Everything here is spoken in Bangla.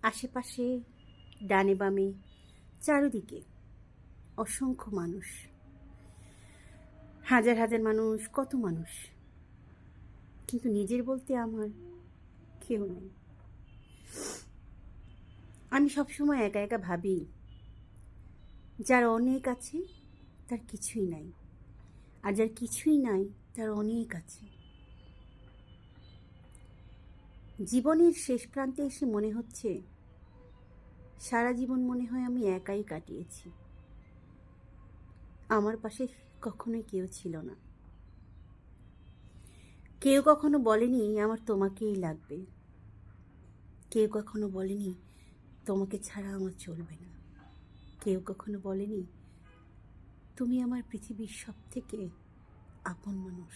আশেপাশে ডানে বামে চারিদিকে অসংখ্য মানুষ, হাজার হাজার মানুষ, কত মানুষ, কিন্তু নিজের বলতে আমার কেউ নেই। আমি সবসময় একা একা ভাবি, যার অনেক আছে তার কিছুই নাই, আর যার কিছুই নাই তার অনেক আছে। জীবনের শেষ প্রান্তে এসে মনে হচ্ছে সারা জীবন মনে হয় আমি একাই কাটিয়েছি। আমার পাশে কখনোই কেউ ছিল না। কেউ কখনো বলেনি আমার তোমাকেই লাগবে, কেউ কখনো বলেনি তোমাকে ছাড়া আমার চলবে না, কেউ কখনো বলেনি তুমি আমার পৃথিবীর সব থেকে আপন মানুষ।